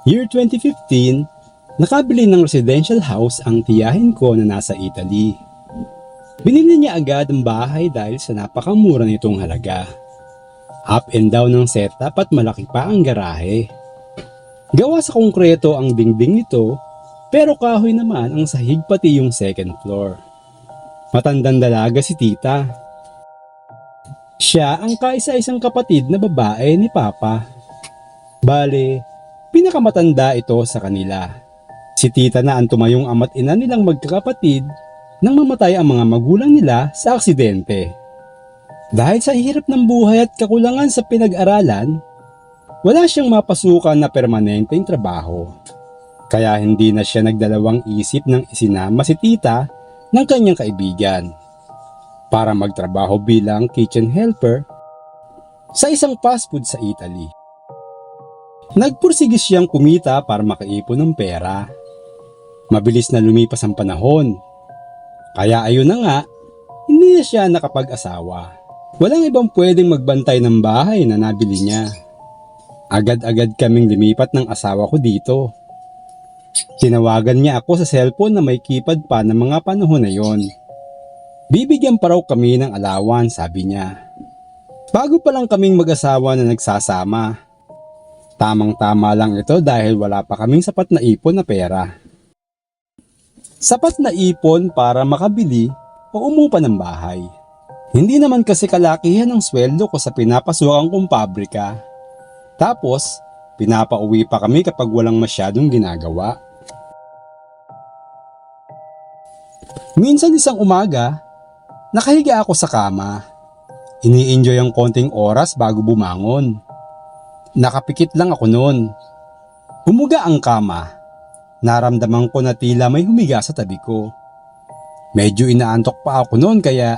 Year 2015, nakabili ng residential house ang tiyahin ko na nasa Italy. Binili niya agad ang bahay dahil sa napakamura nitong halaga. Up and down ang setup at malaki pa ang garahe. Gawa sa konkreto ang dingding nito, pero kahoy naman ang sahig pati yung second floor. Matandang dalaga si tita. Siya ang kaisa-isang kapatid na babae ni Papa. Bale, pinakamatanda ito sa kanila. Si tita na ang tumayong ama't ina nilang magkakapatid nang mamatay ang mga magulang nila sa aksidente. Dahil sa hirap ng buhay at kakulangan sa pinag-aralan, wala siyang mapasukan na permanenteng trabaho. Kaya hindi na siya nagdalawang isip nang isinama si tita ng kanyang kaibigan para magtrabaho bilang kitchen helper sa isang fast food sa Italy. Nagpursige siyang kumita para makaipon ng pera. Mabilis na lumipas ang panahon. Kaya ayun na nga, hindi na siya nakapag-asawa. Walang ibang pwedeng magbantay ng bahay na nabili niya. Agad-agad kaming lumipat ng asawa ko dito. Tinawagan niya ako sa cellphone na may keypad pa ng mga panahon na yon. Bibigyan pa raw kami ng alawan, sabi niya. Bago pa lang kaming mag-asawa na nagsasama. Tamang-tama lang ito dahil wala pa kaming sapat na ipon na pera. Sapat na ipon para makabili o umupa ng bahay. Hindi naman kasi kalakihan ang sweldo ko sa pinapasukan kong pabrika. Tapos, pinapauwi pa kami kapag walang masyadong ginagawa. Minsan isang umaga, nakahiga ako sa kama. Ini-enjoy ang konting oras bago bumangon. Nakapikit lang ako noon. Humuga ang kama. Naramdaman ko na tila may humiga sa tabi ko. Medyo inaantok pa ako noon kaya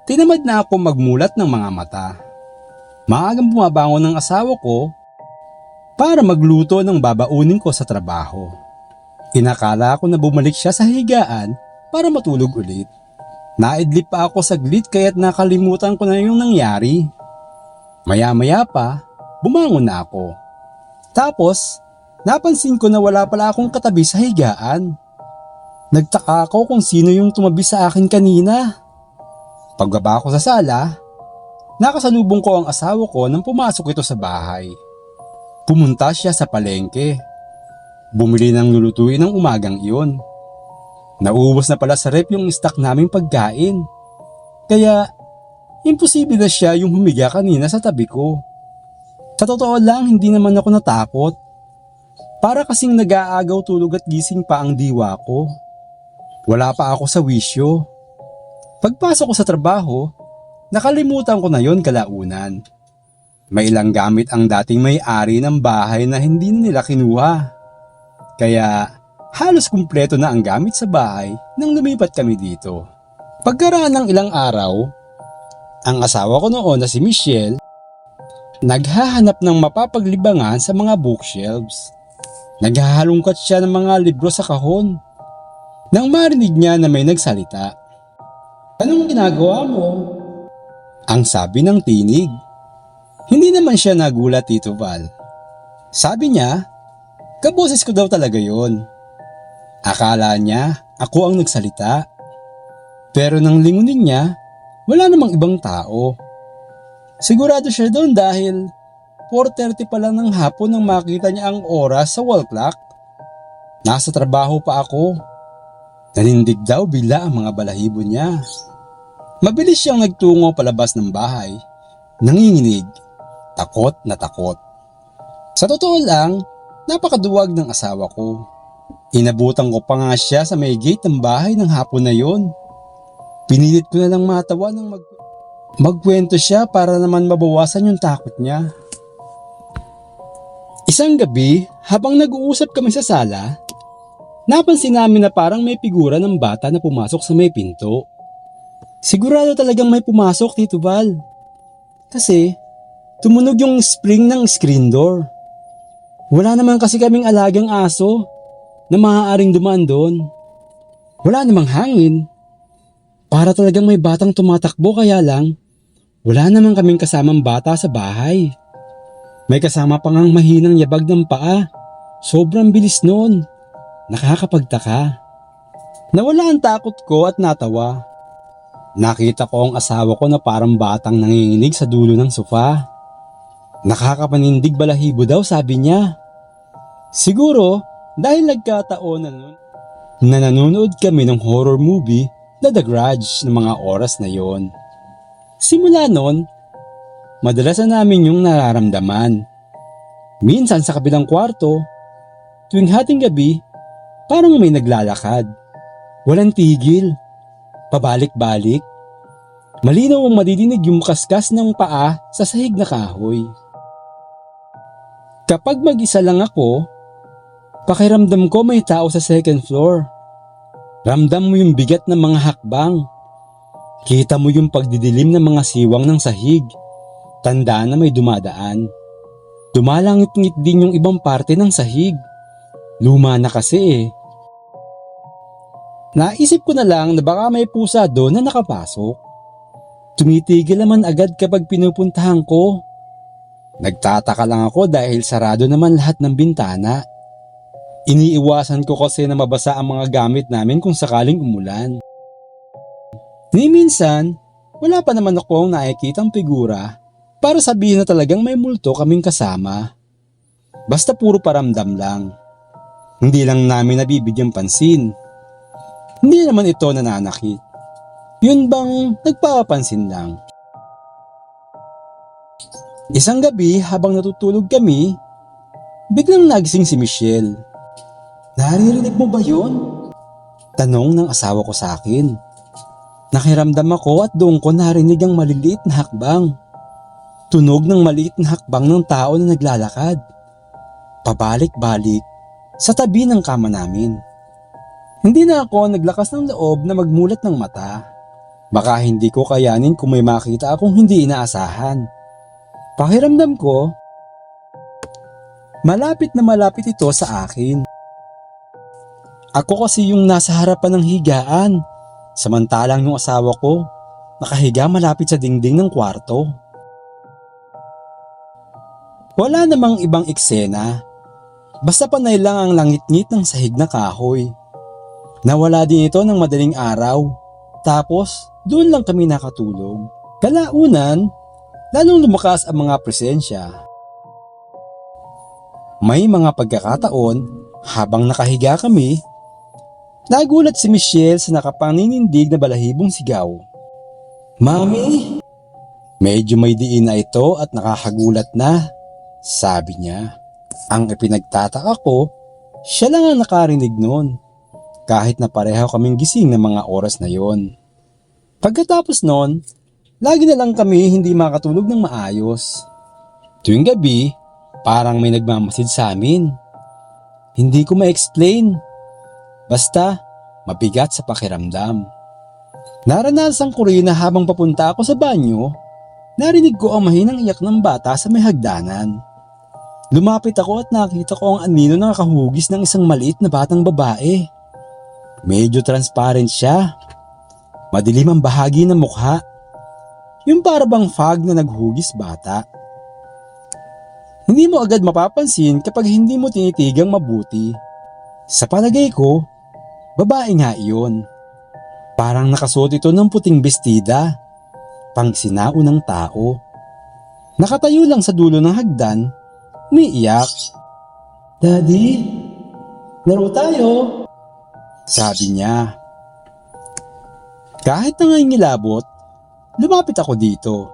tinamad na ako magmulat ng mga mata. Maagang bumabangon ng asawa ko para magluto ng babaunin ko sa trabaho. Inakala ko na bumalik siya sa higaan para matulog ulit. Naidlip pa ako saglit kaya't nakalimutan ko na yung nangyari. Maya-maya pa, bumangon na ako. Tapos, napansin ko na wala pala akong katabi sa higaan. Nagtaka ako kung sino yung tumabi sa akin kanina. Pagbaba ko sa sala, nakasalubong ko ang asawa ko nang pumasok ito sa bahay. Pumunta siya sa palengke. Bumili ng lulutuin ng umagang iyon. Nauubos na pala sa rep yung stock naming pagkain. Kaya, imposible na siya yung humiga kanina sa tabi ko. Sa totoo lang, hindi naman ako natakot. Para kasing nag-aagaw tulog at gising pa ang diwa ko. Wala pa ako sa wisyo. Pagpasok ko sa trabaho, nakalimutan ko na yon kalaunan. May ilang gamit ang dating may-ari ng bahay na hindi nila kinuha. Kaya halos kumpleto na ang gamit sa bahay nang lumipat kami dito. Pagkaraan ng ilang araw, ang asawa ko noon na si Michelle, naghahanap ng mapapaglibangan sa mga bookshelves. Naghahalungkat siya ng mga libro sa kahon. Nang marinig niya na may nagsalita. Anong ginagawa mo? Ang sabi ng tinig. Hindi naman siya nagulat, Tito Val. Sabi niya, kaboses ko daw talaga yon. Akala niya ako ang nagsalita. Pero nang lingunin niya, wala namang ibang tao. Sigurado siya doon dahil 4:30 pa lang ng hapon nang makita niya ang oras sa wall clock. Nasa trabaho pa ako. Nanindig daw bigla ang mga balahibo niya. Mabilis siyang nagtungo palabas ng bahay. Nanginginig. Takot na takot. Sa totoo lang, napakaduwag ng asawa ko. Inabutan ko pa nga siya sa may gate ng bahay ng hapon na yon. Pinilit ko na lang matawa ng magkwento siya para naman mabawasan yung takot niya. Isang gabi, habang nag-uusap kami sa sala, napansin namin na parang may figura ng bata na pumasok sa may pinto. Sigurado talagang may pumasok, Tito Val. Kasi, tumunog yung spring ng screen door. Wala naman kasi kaming alagang aso na maaaring dumaan doon. Wala namang hangin. Para talagang may batang tumatakbo kaya lang, wala naman kaming kasamang bata sa bahay. May kasama pa ngang mahinang yabag ng paa Sobrang bilis nun. Nakakapagtaka. Nawala ang takot ko at natawa. Nakita ko ang asawa ko na parang batang nanginginig sa dulo ng sofa. Nakakapanindig balahibo daw, sabi niya. Siguro dahil nagkataon na nanonood kami ng horror movie na The Grudge ng mga oras na yon. Simula noon, madalas na namin yung nararamdaman. Minsan sa kabilang kwarto, tuwing hating gabi, parang may naglalakad. Walang tigil, pabalik-balik. Malinaw ang madidinig yung kaskas ng paa sa sahig na kahoy. Kapag mag-isa lang ako, pakiramdam ko may tao sa second floor. Ramdam mo yung bigat ng mga hakbang. Kita mo yung pagdidilim ng mga siwang ng sahig. Tandaan na may dumadaan. Dumalangit-ngit din yung ibang parte ng sahig. Luma na kasi eh. Naisip ko na lang na baka may pusa doon na nakapasok. Tumitigil naman agad kapag pinupuntahan ko. Nagtataka lang ako dahil sarado naman lahat ng bintana. Iniiwasan ko kasi na mabasa ang mga gamit namin kung sakaling umulan. Ni minsan, wala pa naman akong nakikitang figura para sabihin na talagang may multo kaming kasama. Basta puro paramdam lang. Hindi lang namin nabibigyan pansin. Hindi naman ito nananakit. Yun bang nagpapapansin lang. Isang gabi habang natutulog kami, biglang nagising si Michelle. Naririnig mo ba yun? Tanong ng asawa ko sa akin. Nakiramdam ako at doon ko narinig ang maliliit na hakbang. Tunog ng maliit na hakbang ng tao na naglalakad. Pabalik-balik sa tabi ng kama namin. Hindi na ako naglakas ng loob na magmulat ng mata. Baka hindi ko kayanin kung may makita akong hindi inaasahan. Pakiramdam ko, malapit na malapit ito sa akin. Ako kasi yung nasa harapan ng higaan, samantalang yung asawa ko nakahiga malapit sa dingding ng kwarto. Wala namang ibang eksena, basta panay lang ang langit-ngit ng sahig na kahoy. Nawala din ito ng madaling araw, tapos doon lang kami nakatulog. Kalaunan, lalong lumakas ang mga presensya. May mga pagkakataon, habang nakahiga kami, nagulat si Michelle sa nakapaninindig na balahibong sigaw. Mami! Medyo may diin na ito at nakakagulat na, sabi niya. Ang ipinagtataka ko, siya lang ang nakarinig noon, kahit na pareho kaming gising ng mga oras na yon. Pagkatapos noon, lagi na lang kami hindi makatulog ng maayos. Tuwing gabi, parang may nagmamasid sa amin. Hindi ko ma-explain. Basta, mabigat sa pakiramdam. Naranasan ko rin na habang papunta ako sa banyo, narinig ko ang mahinang iyak ng bata sa may hagdanan. Lumapit ako at nakita ko ang anino na nakahugis ng isang maliit na batang babae. Medyo transparent siya. Madilim ang bahagi ng mukha. Yung para bang fog na naghugis bata. Hindi mo agad mapapansin kapag hindi mo tinitigang mabuti. Sa palagay ko, babae nga iyon. Parang nakasuot ito ng puting bestida, pang sinaunang tao. Nakatayo lang sa dulo ng hagdan, umiiyak. Daddy, laro tayo, sabi niya. Kahit nangangilabot, lumapit ako dito.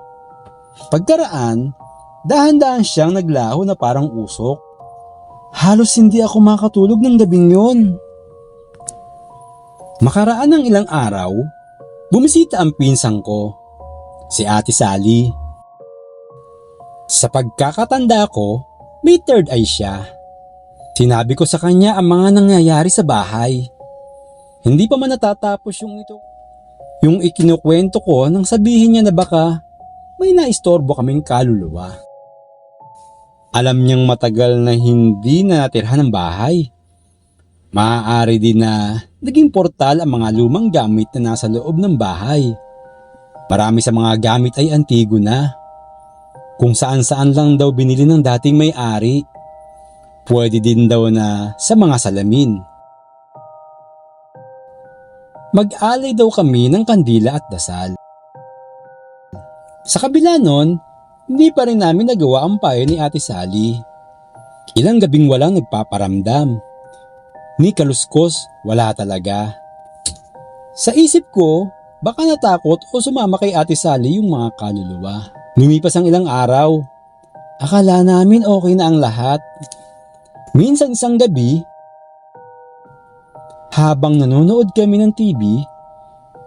Pagkaraan, dahan-dahan siyang naglaho na parang usok. Halos hindi ako makatulog ng gabing yon. Makaraan ng ilang araw, bumisita ang pinsang ko, si Ate Sally. Sa pagkakatanda ko, may third eye siya. Sinabi ko sa kanya ang mga nangyayari sa bahay. Hindi pa man natatapos yung ikinukwento ko nang sabihin niya na baka may naistorbo kaming kaluluwa. Alam niyang matagal na hindi na natirhan ng bahay. Maaari din na naging portal ang mga lumang gamit na nasa loob ng bahay. Marami sa mga gamit ay antigo na. Kung saan-saan lang daw binili ng dating may-ari. Pwede din daw na sa mga salamin. Mag-alay daw kami ng kandila at dasal. Sa kabila nun, hindi pa rin namin nagawa ang payo ni Ate Sally. Ilang gabing walang nagpaparamdam. Ni kaluskos, wala talaga. Sa isip ko, baka natakot o sumama kay Ate Sally yung mga kaluluwa. Lumipas ang ilang araw. Akala namin okay na ang lahat. Minsan isang gabi, habang nanonood kami ng TV,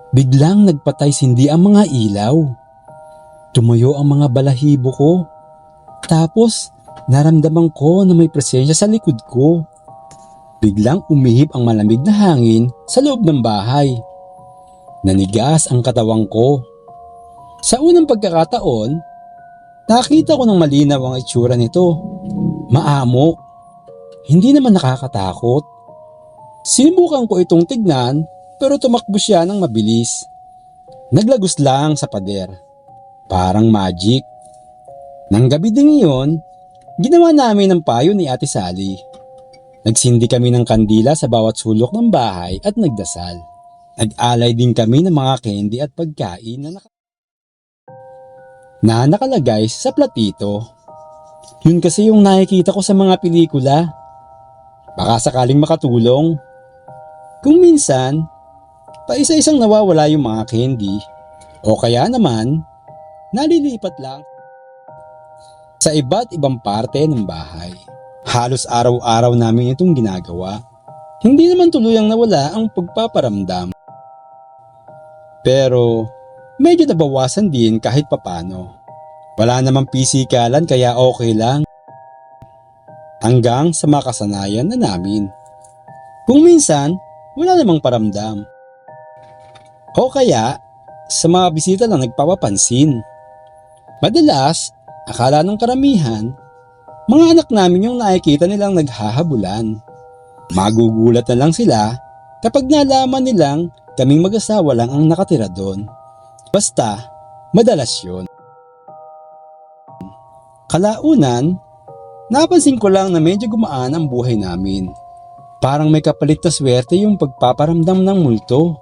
biglang nagpatay sindi ang mga ilaw. Tumuyo ang mga balahibo ko. Tapos, naramdaman ko na may presensya sa likod ko. Biglang umihip ang malamig na hangin sa loob ng bahay. Nanigas ang katawang ko. Sa unang pagkakataon, nakita ko ng malinaw ang itsura nito. Maamo. Hindi naman nakakatakot. Sinubukan ko itong tignan pero tumakbo siya ng mabilis. Naglagos lang sa pader. Parang magic. Nang gabi ding iyon, ginawa namin ang payo ni Ate Sally. Nagsindi kami ng kandila sa bawat sulok ng bahay at nagdasal. Nag-alay din kami ng mga candy at pagkain na nakalagay sa platito. Yun kasi yung nakikita ko sa mga pelikula. Baka sakaling makatulong. Kung minsan, paisa-isang nawawala yung mga candy o kaya naman, nalilipat lang sa iba't ibang parte ng bahay. Halos araw-araw namin itong ginagawa. Hindi naman tuluyang nawala ang pagpaparamdam. Pero medyo nabawasan din kahit papano. Wala namang pisikalan kaya okay lang. Hanggang sa makasanayan na namin. Kung minsan, wala namang paramdam. O kaya, sa mga bisita lang nagpapapansin. Madalas, akala ng karamihan, mga anak namin yung nakikita nilang naghahabulan. Magugulat na lang sila kapag nalaman nilang kaming mag-asawa lang ang nakatira doon. Basta, madalas yun. Kalaunan, napansin ko lang na medyo gumaan ang buhay namin. Parang may kapalit na swerte yung pagpaparamdam ng multo.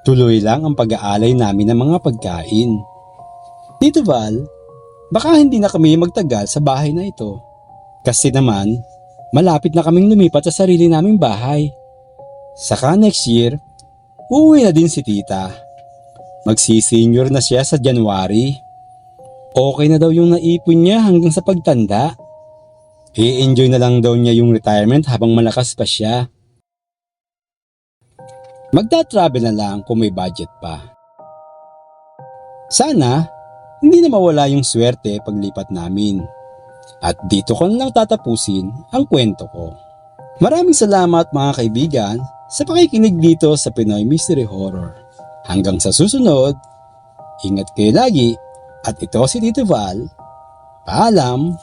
Tuloy lang ang pag-aalay namin ng mga pagkain. Tito Val, baka hindi na kami magtagal sa bahay na ito. Kasi naman, malapit na kaming lumipat sa sarili naming bahay. Saka next year, uuwi na din si tita. Magsi-senior na siya sa January. Okay na daw yung naipon niya hanggang sa pagtanda. I-enjoy na lang daw niya yung retirement habang malakas pa siya. Magta-travel na lang kung may budget pa. Sana, hindi na mawala yung swerte paglipat namin. At dito ko na lang tatapusin ang kwento ko. Maraming salamat mga kaibigan sa pakikinig dito sa Pinoy Mystery Horror. Hanggang sa susunod, ingat kayo lagi at ito si Tito Val. Paalam!